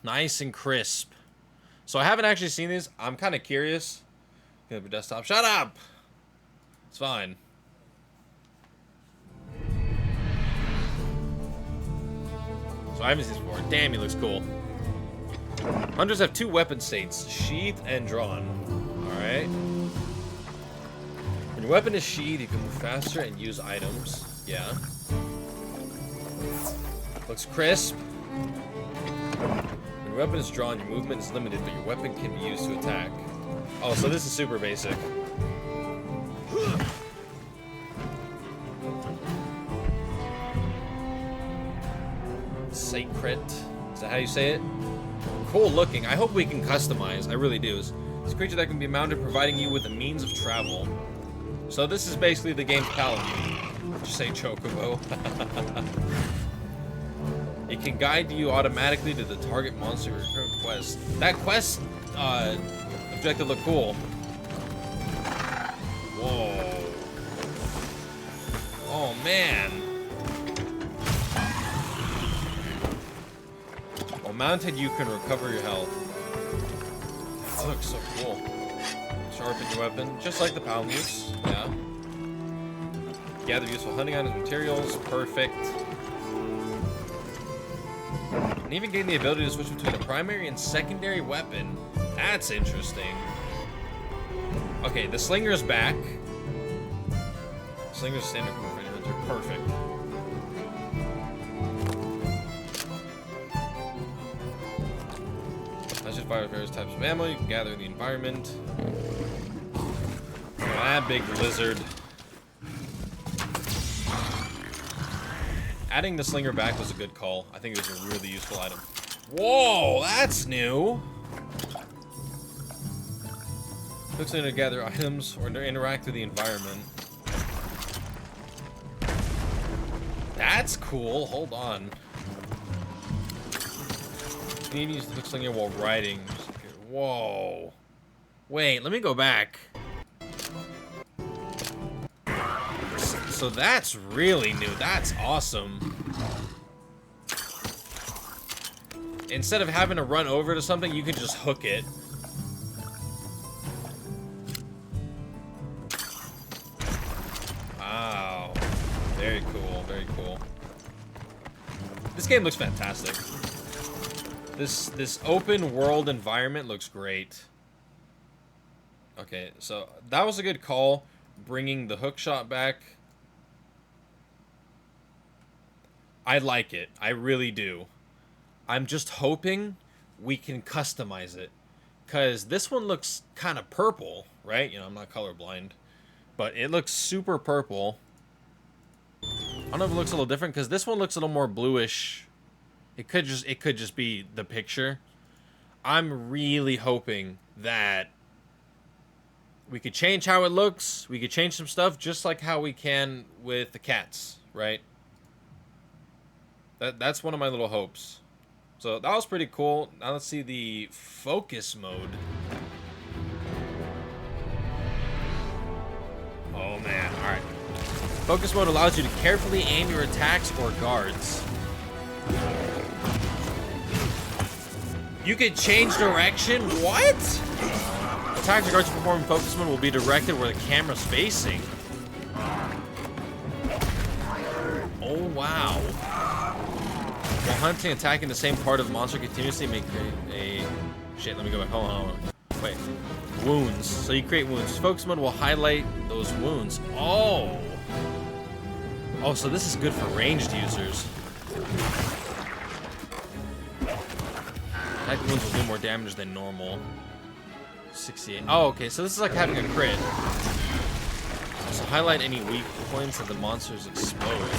Nice and crisp. So I haven't actually seen these. I'm kind of curious. Get up your desktop. Shut up! It's fine. So I haven't seen this before. Damn, he looks cool. Hunters have two weapon states, sheathed and drawn. Alright. When your weapon is sheathed, you can move faster and use items. Yeah. Looks crisp. When your weapon is drawn, your movement is limited, but your weapon can be used to attack. Oh, so this is super basic. Sacred. Is that how you say it? Cool looking. I hope we can customize. I really do. It's a creature that can be mounted, providing you with a means of travel. So this is basically the game's paladin. Just say chocobo. It can guide you automatically to the target monster or current quest. That quest objective looked cool. Whoa. Oh man. While mounted, you can recover your health. That looks so cool. Sharpen your weapon, just like the Palamutes. Yeah. Gather useful hunting items, materials. Perfect. And even gain the ability to switch between a primary and secondary weapon. That's interesting. Okay, the slinger is back. Slinger's standard move for any hunter. Perfect. That's just fire various types of ammo. You can gather in the environment. Oh, that big lizard. Adding the slinger back was a good call. I think it was a really useful item. Whoa, that's new. Looks like to gather items or interact with the environment. That's cool. Hold on. You need to use the hook slinger while riding. Whoa. Wait, let me go back. So that's really new. That's awesome. Instead of having to run over to something, you can just hook it. Wow. Very cool, very cool. This game looks fantastic. This open world environment looks great. Okay, so that was a good call, bringing the hook shot back. I like it. I really do. I'm just hoping we can customize it. Because this one looks kind of purple, right? You know, I'm not colorblind. But it looks super purple. I don't know if it looks a little different, because this one looks a little more bluish. It could just be the picture. I'm really hoping that we could change how it looks. We could change some stuff, just like how we can with the cats, right? That's one of my little hopes. So that was pretty cool. Now let's see the focus mode. Oh man, alright. Focus mode allows you to carefully aim your attacks or guards. You can change direction? What? Attacks or guards you perform in focus mode will be directed where the camera's facing. Oh wow. While hunting, attacking the same part of the monster continuously may create a... Shit, let me go back. Hold on. Wait. Wounds. So you create wounds. Focus mode will highlight those wounds. Oh! Oh, so this is good for ranged users. Attack wounds will do more damage than normal. 68. Oh, okay. So this is like having a crit. So highlight any weak points that the monster is exposed.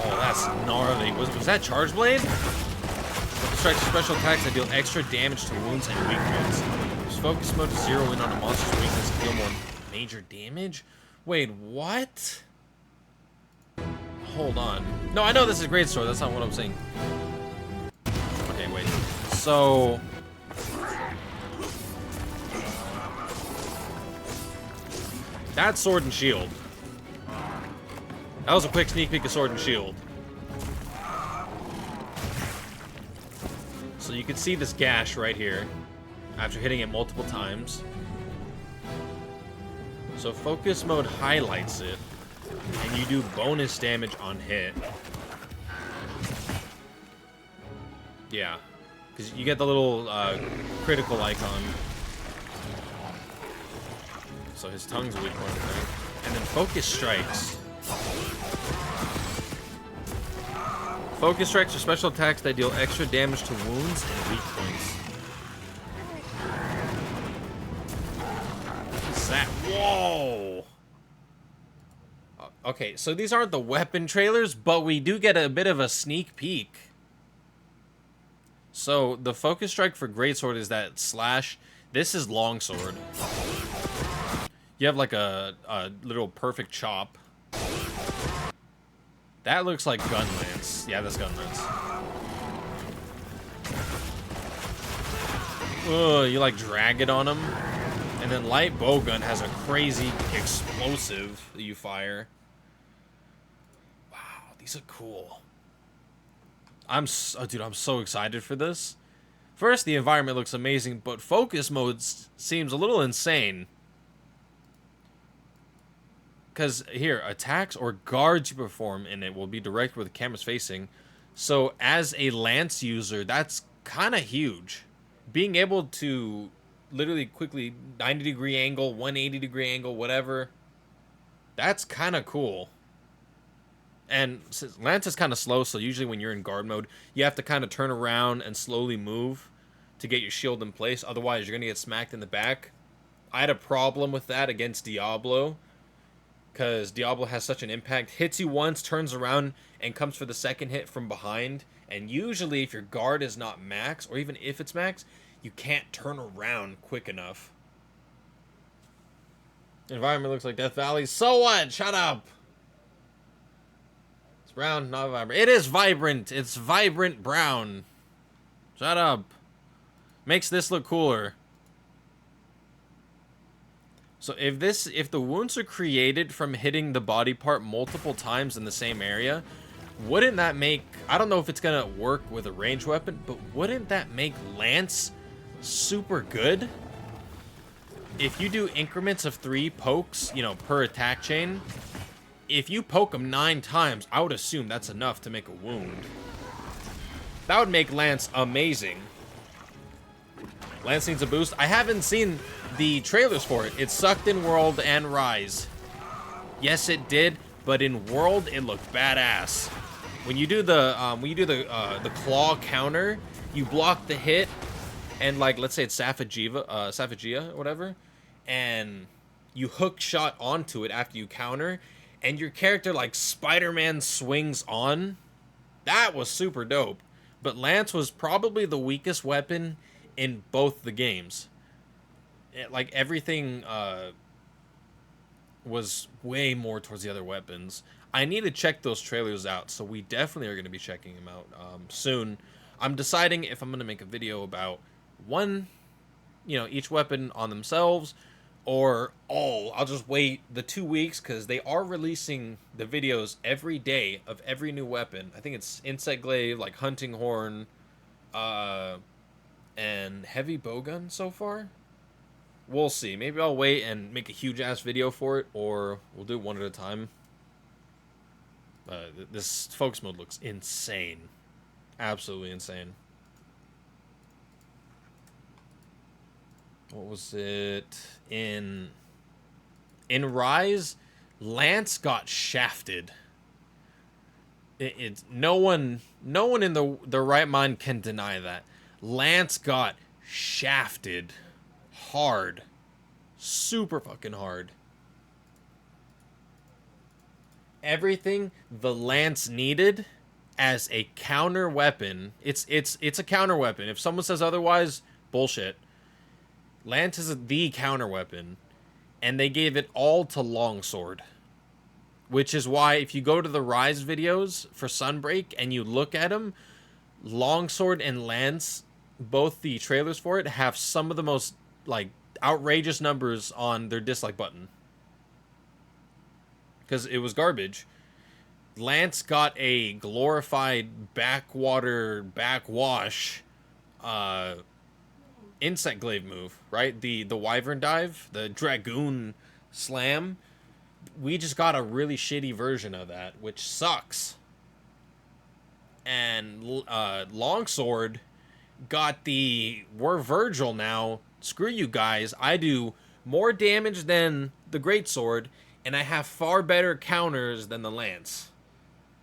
Oh, that's gnarly. Was that Charge Blade? Strike special attacks that deal extra damage to wounds and weak points. Use focus mode to zero in on a monster's weakness to deal more major damage? Wait, what? Hold on. No, I know this is a great sword. That's not what I'm saying. Okay, wait. So... that's Sword and Shield. That was a quick sneak peek of Sword and Shield. So you can see this gash right here after hitting it multiple times. So focus mode highlights it, and you do bonus damage on hit. Yeah, because you get the little critical icon. So his tongue's a weak point, right? And then focus strikes. Focus strikes are special attacks that deal extra damage to wounds and weak points. What's that? Whoa! Okay, so these aren't the weapon trailers, but we do get a bit of a sneak peek. So the focus strike for greatsword is that slash. This is longsword. You have like a little perfect chop. That looks like gun lance. Yeah, that's gun lance. Ugh, you like drag it on him. And then light bowgun has a crazy explosive that you fire. Wow, these are cool. Dude, I'm so excited for this. First, the environment looks amazing, but focus mode seems a little insane. Because here, attacks or guards you perform in it will be directed where the camera's facing. So as a lance user, that's kind of huge. Being able to literally quickly 90-degree angle, 180-degree angle, whatever, that's kind of cool. And since lance is kind of slow, so usually when you're in guard mode, you have to kind of turn around and slowly move to get your shield in place. Otherwise, you're going to get smacked in the back. I had a problem with that against Diablo, because Diablo has such an impact. Hits you once, turns around, and comes for the second hit from behind. And usually, if your guard is not max, or even if it's max, you can't turn around quick enough. Environment looks like Death Valley. So what? Shut up! It's brown, not vibrant. It is vibrant! It's vibrant brown. Shut up. Makes this look cooler. So if the wounds are created from hitting the body part multiple times in the same area, wouldn't that make, I don't know if it's gonna work with a ranged weapon, but wouldn't that make Lance super good? If you do increments of 3 pokes, you know, per attack chain, if you poke them 9 times, I would assume that's enough to make a wound. That would make Lance amazing. Lance needs a boost. I haven't seen the trailers for it. It sucked in World and Rise. Yes, it did, but in World, it looked badass. When you do the claw counter, you block the hit, and like let's say it's Saphigia or whatever, and you hook shot onto it after you counter, and your character like Spider-Man swings on. That was super dope. But Lance was probably the weakest weapon in both the games. Like everything was way more towards the other weapons. I need to check those trailers out, so we definitely are going to be checking them out soon. I'm deciding if I'm going to make a video about one, you know, each weapon on themselves, or all. I'll just wait the 2 weeks, because they are releasing the videos every day of every new weapon. I think it's Insect Glaive, like Hunting Horn, and Heavy Bowgun so far. We'll see. Maybe I'll wait and make a huge-ass video for it, or we'll do it one at a time. This focus mode looks insane. Absolutely insane. What was it? In Rise, Lance got shafted. No one in the right mind can deny that. Lance got shafted hard. Super fucking hard. Everything the Lance needed as a counter weapon, it's a counter weapon. If someone says otherwise, bullshit. Lance is the counter weapon, and they gave it all to Longsword. Which is why if you go to the Rise videos for Sunbreak and you look at them, Longsword and Lance, both the trailers for it, have some of the most like outrageous numbers on their dislike button. Because it was garbage. Lance got a glorified backwash uh insect glaive move, right? The wyvern dive, the dragoon slam. We just got a really shitty version of that, which sucks. And longsword got the we're Virgil now. Screw you guys. I do more damage than the greatsword, and I have far better counters than the lance.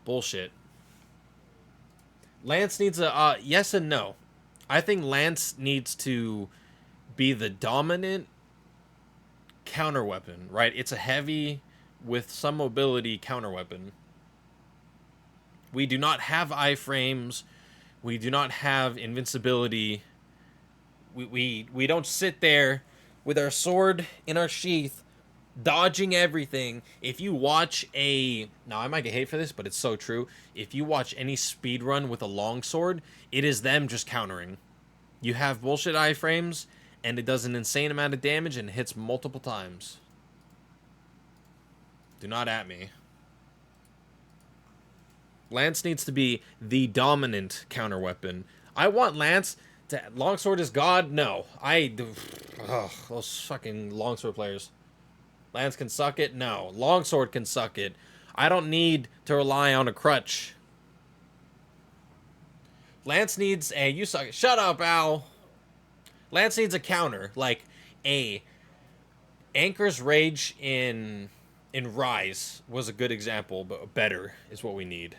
Bullshit. Lance needs a yes and no. I think Lance needs to be the dominant counter weapon, right? It's a heavy with some mobility counter weapon. We do not have iframes. We do not have invincibility. We don't sit there with our sword in our sheath, dodging everything. If you watch a now I might get hate for this, but it's so true. If you watch any speed run with a longsword, it is them just countering. You have bullshit iframes, and it does an insane amount of damage and hits multiple times. Do not at me. Lance needs to be the dominant counter weapon. I want Lance to longsword is god. No, those fucking longsword players. Lance can suck it. No, longsword can suck it. I don't need to rely on a crutch. Lance needs a you suck it. Shut up, Al. Lance needs a counter like a Anchor's Rage in Rise was a good example, but better is what we need.